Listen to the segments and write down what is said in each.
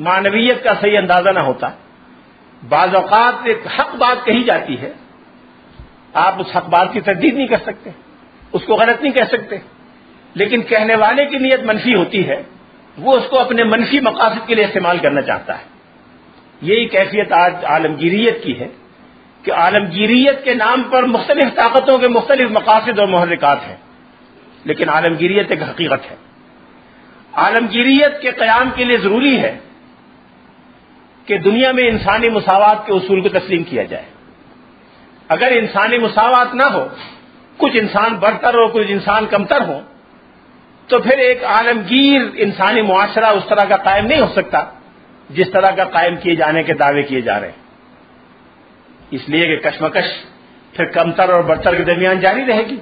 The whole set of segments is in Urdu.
معنویت کا صحیح اندازہ نہ ہوتا. بعض اوقات ایک حق بات کہی جاتی ہے، آپ اس حق بات کی تردید نہیں کر سکتے، اس کو غلط نہیں کہہ سکتے، لیکن کہنے والے کی نیت منفی ہوتی ہے، وہ اس کو اپنے منفی مقاصد کے لیے استعمال کرنا چاہتا ہے. یہی کیفیت آج عالمگیریت کی ہے کہ عالمگیریت کے نام پر مختلف طاقتوں کے مختلف مقاصد اور محرکات ہیں، لیکن عالمگیریت ایک حقیقت ہے. عالمگیریت کے قیام کے لیے ضروری ہے کہ دنیا میں انسانی مساوات کے اصول کو تسلیم کیا جائے. اگر انسانی مساوات نہ ہو، کچھ انسان برتر ہو کچھ انسان کمتر ہو، تو پھر ایک عالمگیر انسانی معاشرہ اس طرح کا قائم نہیں ہو سکتا جس طرح کا قائم کیے جانے کے دعوے کیے جا رہے ہیں. اس لیے کہ کشمکش پھر کمتر اور برتر کے درمیان جاری رہے گی،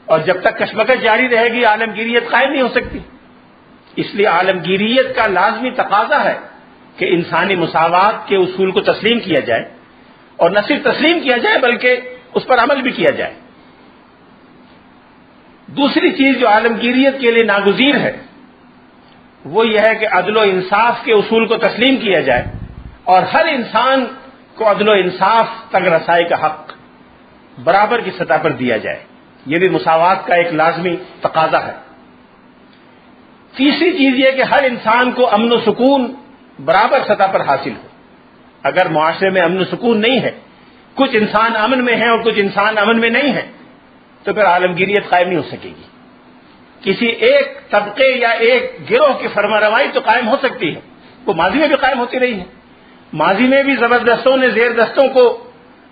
اور جب تک کشمکش جاری رہے گی عالمگیریت قائم نہیں ہو سکتی. اس لیے عالمگیریت کا لازمی تقاضا ہے کہ انسانی مساوات کے اصول کو تسلیم کیا جائے، اور نہ صرف تسلیم کیا جائے بلکہ اس پر عمل بھی کیا جائے. دوسری چیز جو عالمگیریت کے لیے ناگزیر ہے وہ یہ ہے کہ عدل و انصاف کے اصول کو تسلیم کیا جائے اور ہر انسان کو عدل و انصاف تک رسائی کا حق برابر کی سطح پر دیا جائے. یہ بھی مساوات کا ایک لازمی تقاضا ہے. تیسری چیز یہ کہ ہر انسان کو امن و سکون برابر سطح پر حاصل ہو. اگر معاشرے میں امن و سکون نہیں ہے، کچھ انسان امن میں ہیں اور کچھ انسان امن میں نہیں ہیں، تو پھر عالمگیریت قائم نہیں ہو سکے گی. کسی ایک طبقے یا ایک گروہ کی فرمانروائی تو قائم ہو سکتی ہے، وہ ماضی میں بھی قائم ہوتی رہی ہے. ماضی میں بھی زبردستوں نے زیر دستوں کو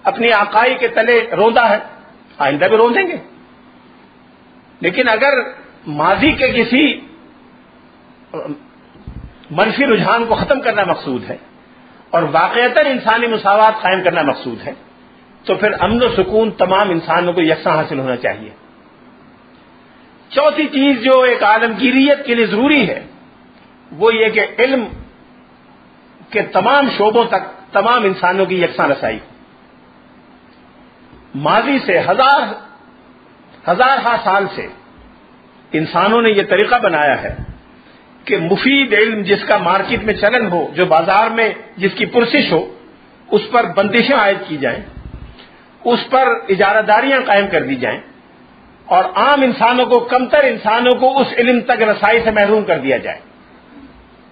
اپنی آقائی کے تلے روندا ہے، آئندہ بھی روندیں گے. لیکن اگر ماضی کے کسی منفی رجحان کو ختم کرنا مقصود ہے اور واقعتاً انسانی مساوات قائم کرنا مقصود ہے، تو پھر امن و سکون تمام انسانوں کو یکساں حاصل ہونا چاہیے. چوتھی چیز جو ایک عالمگیریت کے لیے ضروری ہے وہ یہ کہ علم کے تمام شعبوں تک تمام انسانوں کی یکساں رسائی. ماضی سے ہزارہا سال سے انسانوں نے یہ طریقہ بنایا ہے کہ مفید علم جس کا مارکیٹ میں چلن ہو، جو بازار میں جس کی پرسش ہو، اس پر بندشیں عائد کی جائیں، اس پر اجارہ داریاں قائم کر دی جائیں، اور عام انسانوں کو، کمتر انسانوں کو اس علم تک رسائی سے محروم کر دیا جائے.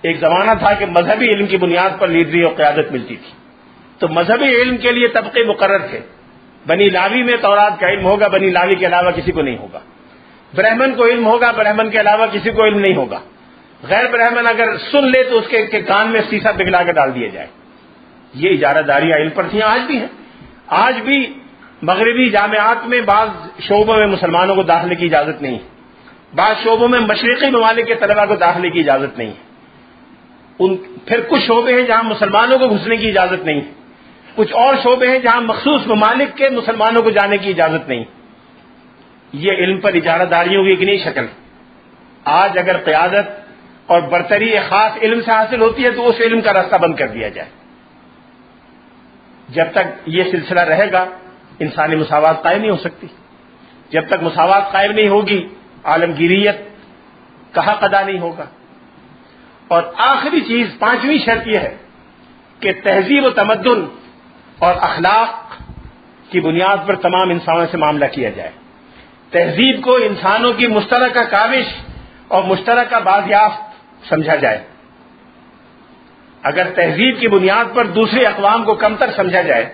ایک زمانہ تھا کہ مذہبی علم کی بنیاد پر لیڈری اور قیادت ملتی تھی، تو مذہبی علم کے لیے طبقے مقرر تھے. بنی لاوی میں تورات کا علم ہوگا، بنی لاوی کے علاوہ کسی کو نہیں ہوگا. برہمن کو علم ہوگا، برہمن کے علاوہ کسی کو علم نہیں ہوگا. غیر برہمن اگر سن لے تو اس کے کان میں سیسا پگھلا کے ڈال دیا جائے. یہ اجارہ داریاں علم پر تھیں، آج بھی ہیں. آج بھی مغربی جامعات میں بعض شعبوں میں مسلمانوں کو داخلے کی اجازت نہیں ہے، بعض شعبوں میں مشرقی ممالک کے طلباء کو داخلے کی اجازت نہیں ہے. پھر کچھ شعبے ہیں جہاں مسلمانوں کو گھسنے کی اجازت نہیں ہے، کچھ اور شعبے ہیں جہاں مخصوص ممالک کے مسلمانوں کو جانے کی اجازت نہیں. یہ علم پر اجارہ داریوں کی ایک نئی شکل ہے. آج اگر قیادت اور برتری ایک خاص علم سے حاصل ہوتی ہے تو اس علم کا راستہ بند کر دیا جائے. جب تک یہ سلسلہ رہے گا انسانی مساوات قائم نہیں ہو سکتی. جب تک مساوات قائم نہیں ہوگی عالمگیریت کا حق ادا نہیں ہوگا. اور آخری چیز، پانچویں شرط یہ ہے کہ تہذیب و تمدن اور اخلاق کی بنیاد پر تمام انسانوں سے معاملہ کیا جائے. تہذیب کو انسانوں کی مشترکہ کاوش اور مشترکہ بازیافت سمجھا جائے. اگر تہذیب کی بنیاد پر دوسری اقوام کو کمتر سمجھا جائے،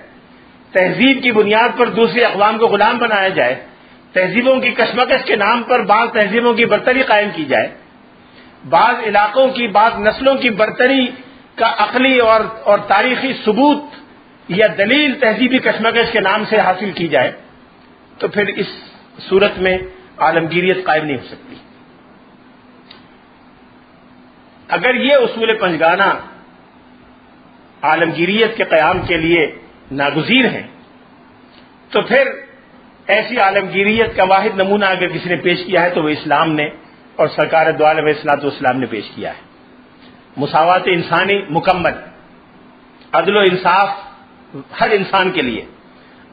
تہذیب کی بنیاد پر دوسری اقوام کو غلام بنایا جائے، تہذیبوں کی کشمکش کے نام پر بعض تہذیبوں کی برتری قائم کی جائے، بعض علاقوں کی، بعض نسلوں کی برتری کا عقلی اور تاریخی ثبوت یا دلیل تہذیبی کشمکش کے نام سے حاصل کی جائے، تو پھر اس صورت میں عالمگیریت قائم نہیں ہو سکتی. اگر یہ اصول پنجگانہ عالمگیریت کے قیام کے لیے ناگزیر ہیں تو پھر ایسی عالمگیریت کا واحد نمونہ اگر کسی نے پیش کیا ہے تو وہ اسلام نے اور سرکار دو عالم اصلاۃ والسلام نے پیش کیا ہے. مساوات انسانی مکمل، عدل و انصاف ہر انسان کے لیے،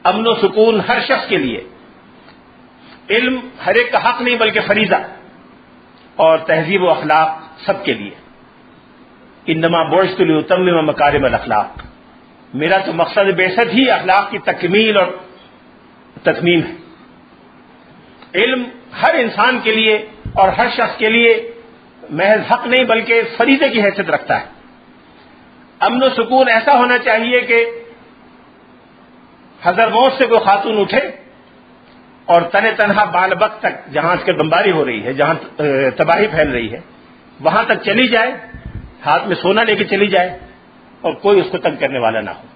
امن و سکون ہر شخص کے لیے، علم ہر ایک کا حق نہیں بلکہ فریضہ، اور تہذیب و اخلاق سب کے لیے. انما بعثت لاتمم مکارم الاخلاق، میرا تو مقصد بعثت ہی اخلاق کی تکمیل اور تتمیم ہے۔ علم ہر انسان کے لیے اور ہر شخص کے لیے محض حق نہیں بلکہ فریضے کی حیثیت رکھتا ہے۔ امن و سکون ایسا ہونا چاہیے کہ حضرموت سے کوئی خاتون اٹھے اور تن تنہا بالبک تک جہاں اس کے بمباری ہو رہی ہے، جہاں تباہی پھیل رہی ہے، وہاں تک چلی جائے، ہاتھ میں سونا لے کے چلی جائے اور کوئی اس کو تنگ کرنے والا نہ ہو۔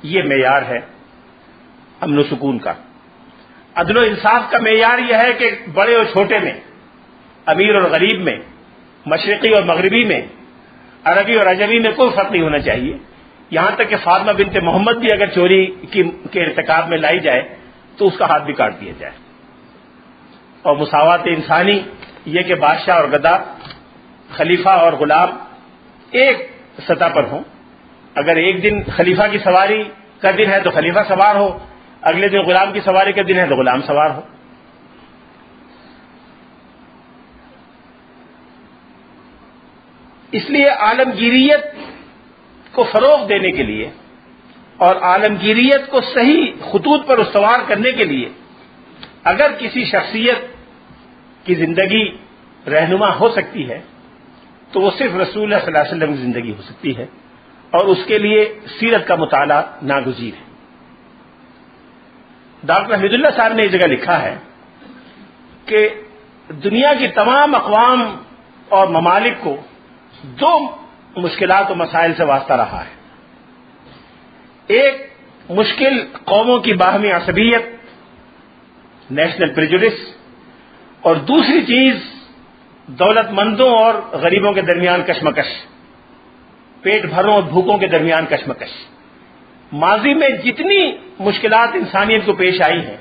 یہ معیار ہے امن و سکون کا۔ عدل و انصاف کا معیار یہ ہے کہ بڑے اور چھوٹے میں، امیر اور غریب میں، مشرقی اور مغربی میں، عربی اور عجمی میں کوئی فرق نہیں ہونا چاہیے۔ یہاں تک کہ فاطمہ بنت محمد بھی اگر چوری کے ارتکاب میں لائی جائے تو اس کا ہاتھ بھی کاٹ دیا جائے۔ اور مساوات انسانی یہ کہ بادشاہ اور گدا، خلیفہ اور غلام ایک سطح پر ہوں۔ اگر ایک دن خلیفہ کی سواری کا دن ہے تو خلیفہ سوار ہو، اگلے دن غلام کی سواری کا دن ہے تو غلام سوار ہو۔ اس لیے عالمگیریت کو فروغ دینے کے لیے اور عالمگیریت کو صحیح خطوط پر استوار کرنے کے لیے اگر کسی شخصیت کی زندگی رہنما ہو سکتی ہے تو وہ صرف رسول اللہ صلی اللہ علیہ وسلم کی زندگی ہو سکتی ہے، اور اس کے لیے سیرت کا مطالعہ ناگزیر ہے۔ ڈاکٹر حمید اللہ صاحب نے یہ جگہ لکھا ہے کہ دنیا کی تمام اقوام اور ممالک کو دو مشکلات و مسائل سے واسطہ رہا ہے۔ ایک مشکل قوموں کی باہمی عصبیت، نیشنل پریجوڈس، اور دوسری چیز دولت مندوں اور غریبوں کے درمیان کشمکش، پیٹ بھروں اور بھوکوں کے درمیان کشمکش۔ ماضی میں جتنی مشکلات انسانیت کو پیش آئی ہیں،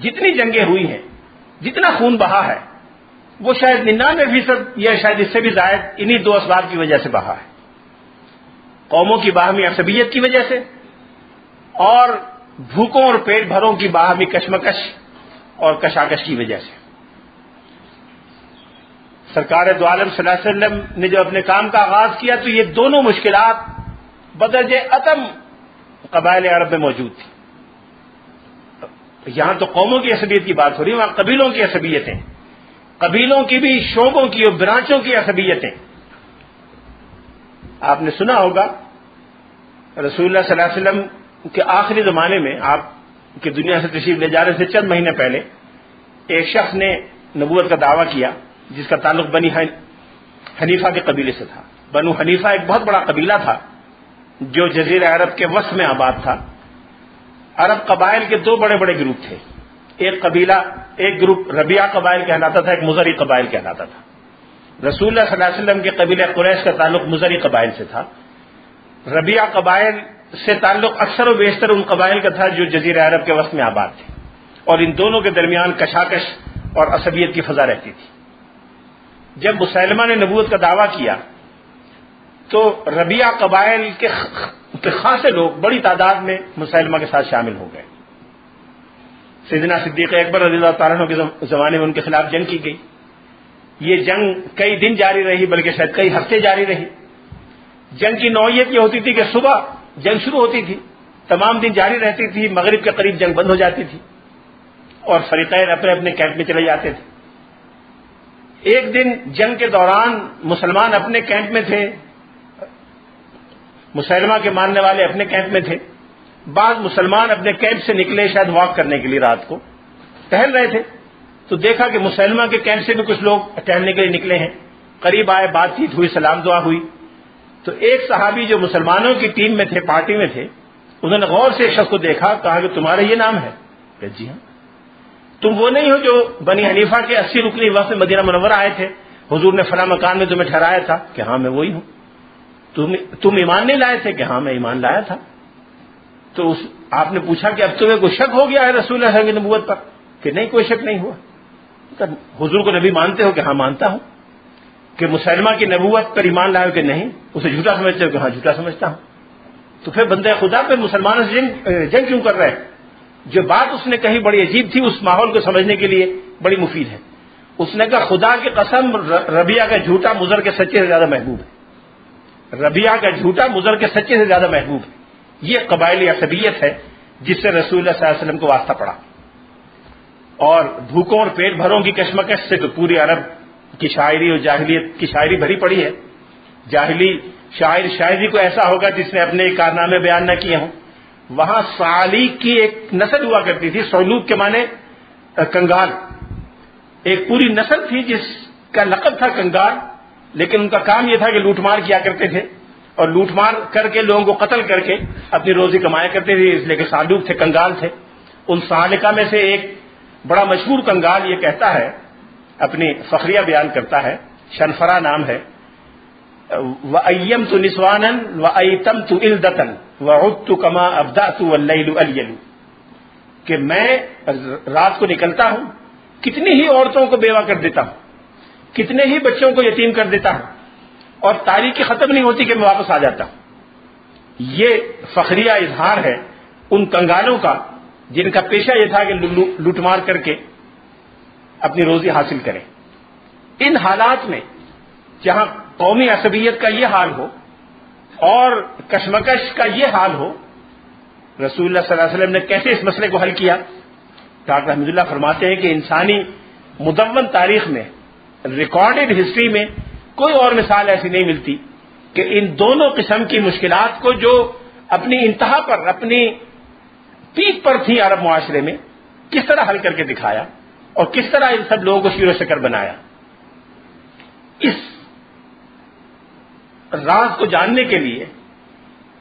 جتنی جنگیں ہوئی ہیں، جتنا خون بہا ہے، وہ شاید 99% یا شاید اس سے بھی زائد انہی دو اسباب کی وجہ سے بہا ہے، قوموں کی باہمی عصبیت کی وجہ سے اور بھوکوں اور پیٹ بھروں کی باہمی کشمکش اور کشاکش کی وجہ سے۔ سرکار دو عالم صلی اللہ علیہ وسلم نے جو اپنے کام کا آغاز کیا تو یہ دونوں مشکلات بدرجہ اتم قبائل عرب میں موجود تھی۔ یہاں تو قوموں کی عصبیت کی بات ہو رہی ہے، وہاں قبیلوں کی عصبیتیں، قبیلوں کی بھی شعبوں کی اور برانچوں کی عصبیتیں۔ آپ نے سنا ہوگا رسول اللہ صلی اللہ علیہ وسلم کے آخری زمانے میں، آپ کی دنیا سے تشریف لے جانے سے چند مہینے پہلے، ایک شخص نے نبوت کا دعویٰ کیا جس کا تعلق بنی حنیفہ کے قبیلے سے تھا۔ بنو حنیفہ ایک بہت بڑا قبیلہ تھا جو جزیرہ عرب کے وسط میں آباد تھا۔ عرب قبائل کے دو بڑے بڑے گروپ تھے، ایک گروپ ربیعہ قبائل کہلاتا تھا، ایک مزری قبائل کہلاتا تھا۔ رسول اللہ صلی اللہ علیہ وسلم کے قبیلہ قریش کا تعلق مزری قبائل سے تھا۔ ربیعہ قبائل سے تعلق اکثر و بیشتر ان قبائل کا تھا جو جزیرہ عرب کے وسط میں آباد تھے، اور ان دونوں کے درمیان کشاکش اور عصبیت کی فضا رہتی تھی۔ جب مسلمہ نے نبوت کا دعویٰ کیا تو ربیعہ قبائل کے خاصے لوگ بڑی تعداد میں مسلمہ کے ساتھ شامل ہو گئے۔ سیدنا صدیق اکبر رضی اللہ تعالیٰ عنہ کے زمانے میں ان کے خلاف جنگ کی گئی۔ یہ جنگ کئی دن جاری رہی، بلکہ شاید کئی ہفتے جاری رہی۔ جنگ کی نوعیت یہ ہوتی تھی کہ صبح جنگ شروع ہوتی تھی، تمام دن جاری رہتی تھی، مغرب کے قریب جنگ بند ہو جاتی تھی اور فریقین اپنے اپنے کیمپ میں چلے جاتے تھے۔ ایک دن جنگ کے دوران مسلمان اپنے کیمپ میں تھے، مسلمہ کے ماننے والے اپنے کیمپ میں تھے۔ بعض مسلمان اپنے کیمپ سے نکلے شاید واک کرنے کے لیے، رات کو ٹہل رہے تھے، تو دیکھا کہ مسلمہ کے کیمپ سے بھی کچھ لوگ ٹہلنے کے لیے نکلے ہیں۔ قریب آئے، بات چیت ہوئی، سلام دعا ہوئی، تو ایک صحابی جو مسلمانوں کی ٹیم میں تھے، پارٹی میں تھے، انہوں نے غور سے ایک شخص کو دیکھا، کہا کہ تمہارا یہ نام ہے؟ کہ جی ہاں۔ تم وہ نہیں ہو جو بنی حنیفہ کے 80 رکنی وقت میں مدینہ منورہ آئے تھے، حضور نے فلاں مکان میں تمہیں ٹھہرایا تھا؟ کہ ہاں میں وہی ہوں۔ تم ایمان نہیں لائے تھے؟ کہ ہاں میں ایمان لایا تھا۔ تو آپ نے پوچھا کہ اب تمہیں کوئی شک ہو گیا ہے رسول اللہ کی نبوت پر؟ کہ نہیں، کوئی شک نہیں ہوا۔ حضور کو نبی مانتے ہو؟ کہ ہاں مانتا ہوں۔ کہ مسلمہ کی نبوت پر ایمان لائے ہو؟ کہ نہیں۔ اسے جھوٹا سمجھتے ہو؟ کہ ہاں جھوٹا سمجھتا ہوں۔ تو پھر بندہ خدا پہ مسلمانوں سے جنگ کیوں کر رہے ہیں؟ جو بات اس نے کہی بڑی عجیب تھی، اس ماحول کو سمجھنے کے لیے بڑی مفید ہے۔ اس نے کہا خدا کی قسم ربیعہ کا جھوٹا مضر کے سچے سے زیادہ محبوب ہے۔ ربیعہ کا جھوٹا مضر کے سچے سے زیادہ محبوب ہے. یہ قبائلی عصبیت ہے جس سے رسول اللہ صلی اللہ علیہ وسلم کو واسطہ پڑا. اور بھوکوں اور پیٹ بھروں کی کشمکش سے تو پوری عرب کی شاعری اور جاہلیت کی شاعری بھری پڑی ہے. جاہلی شاعر شاعری کو ایسا ہوگا جس نے اپنے کارنامے بیان نہ کیے ہوں. وہاں صعالیق کی ایک نسل ہوا کرتی تھی. صعلوق کے معنی کنگال. ایک پوری نسل تھی جس کا لقب تھا کنگال، لیکن ان کا کام یہ تھا کہ لوٹ مار کیا کرتے تھے اور لوٹ مار کر کے لوگوں کو قتل کر کے اپنی روزی کمایا کرتے تھے، اس لیے کہ صعلوق تھے، کنگال تھے. ان صعالقہ میں سے ایک بڑا مشہور کنگال یہ کہتا ہے، اپنی فخریہ بیان کرتا ہے، شنفرا نام ہے، وَأَيَّمْتُ نِسْوَانًا وَأَيْتَمْتُ إِلْدَةً وَعُدْتُ كَمَا أَبْدَأْتُ وَاللَّيْلُ أَلْيَلُ، کہ میں رات کو نکلتا ہوں، کتنی ہی عورتوں کو بیوہ کر دیتا ہوں، کتنے ہی بچوں کو یتیم کر دیتا ہوں، اور تاریخ ختم نہیں ہوتی کہ میں واپس آ جاتا ہوں. یہ فخریہ اظہار ہے ان کنگالوں کا جن کا پیشہ یہ تھا کہ لوٹ مار کر کے اپنی روزی حاصل کریں. ان حالات میں جہاں قومی عصبیت کا یہ حال ہو اور کشمکش کا یہ حال ہو، رسول اللہ صلی اللہ علیہ وسلم نے کیسے اس مسئلے کو حل کیا؟ ڈاکٹر احمد اللہ فرماتے ہیں کہ انسانی مدون تاریخ میں، ریکارڈڈ ہسٹری میں کوئی اور مثال ایسی نہیں ملتی کہ ان دونوں قسم کی مشکلات کو جو اپنی انتہا پر، اپنی پیک پر تھی عرب معاشرے میں، کس طرح حل کر کے دکھایا اور کس طرح ان سب لوگوں کو شیر و شکر بنایا. اس راز کو جاننے کے لیے،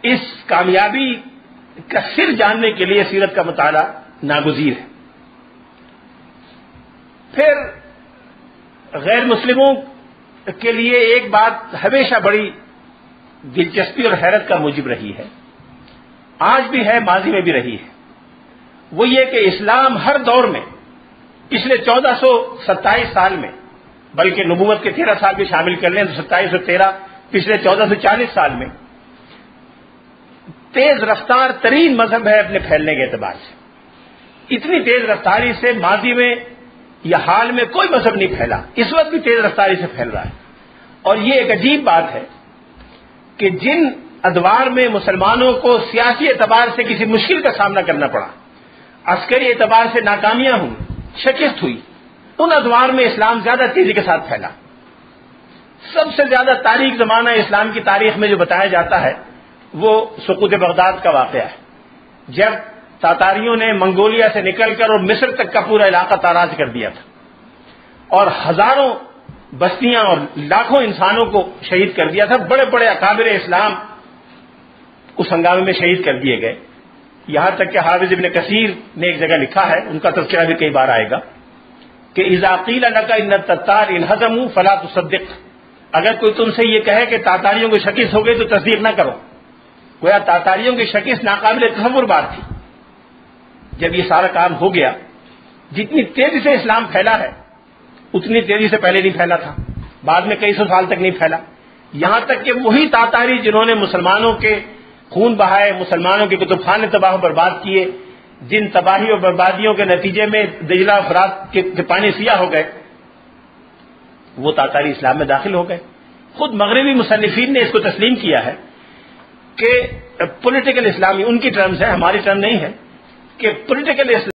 اس کامیابی کا سر جاننے کے لیے سیرت کا مطالعہ ناگزیر ہے. پھر غیر مسلموں کے لیے ایک بات ہمیشہ بڑی دلچسپی اور حیرت کا موجب رہی ہے، آج بھی ہے، ماضی میں بھی رہی ہے. وہ یہ کہ اسلام ہر دور میں پچھلے 1427 سال میں، بلکہ نبوت کے 13 سال بھی شامل کر لیں تو 27 اور 13، پچھلے 1440 سال میں تیز رفتار ترین مذہب ہے اپنے پھیلنے کے اعتبار سے. اتنی تیز رفتاری سے ماضی میں یا حال میں کوئی مذہب نہیں پھیلا، اس وقت بھی تیز رفتاری سے پھیل رہا ہے. اور یہ ایک عجیب بات ہے کہ جن ادوار میں مسلمانوں کو سیاسی اعتبار سے کسی مشکل کا سامنا کرنا پڑا، عسکری اعتبار سے ناکامیاں ہوئی، شکست ہوئی، ان ادوار میں اسلام زیادہ تیزی کے ساتھ پھیلا. سب سے زیادہ تاریخ زمانہ اسلام کی تاریخ میں جو بتایا جاتا ہے وہ سقوط بغداد کا واقعہ ہے، جب تاتاریوں نے منگولیا سے نکل کر اور مصر تک کا پورا علاقہ تاراج کر دیا تھا اور ہزاروں بستیاں اور لاکھوں انسانوں کو شہید کر دیا تھا. بڑے بڑے اکابر اسلام اس ہنگامے میں شہید کر دیے گئے. یہاں تک کہ حافظ ابن کثیر نے ایک جگہ لکھا ہے، ان کا تذکرہ بھی کئی بار آئے گا، کہ اذا قیل لک ان التتار انہزموا فلا تصدق، اگر کوئی تم سے یہ کہے کہ تاتاریوں کی شکست ہو گئی تو تصدیق نہ کرو. گویا تاتاریوں کی شکست ناقابل تصور بات تھی. جب یہ سارا کام ہو گیا، جتنی تیزی سے اسلام پھیلا ہے اتنی تیزی سے پہلے نہیں پھیلا تھا، بعد میں کئی سو سال تک نہیں پھیلا. یہاں تک کہ وہی تاتاری جنہوں نے مسلمانوں کے خون بہائے، مسلمانوں کے کتب خانے تباہ و برباد کیے، جن تباہی اور بربادیوں کے نتیجے میں دجلہ و فرات کے پانی سیاہ ہو گئے، وہ تاتاری اسلام میں داخل ہو گئے. خود مغربی مصنفین نے اس کو تسلیم کیا ہے کہ پولیٹیکل اسلامی، ان کی ٹرمز ہے، ہماری ٹرم نہیں ہے، کہ پولیٹیکل اسلام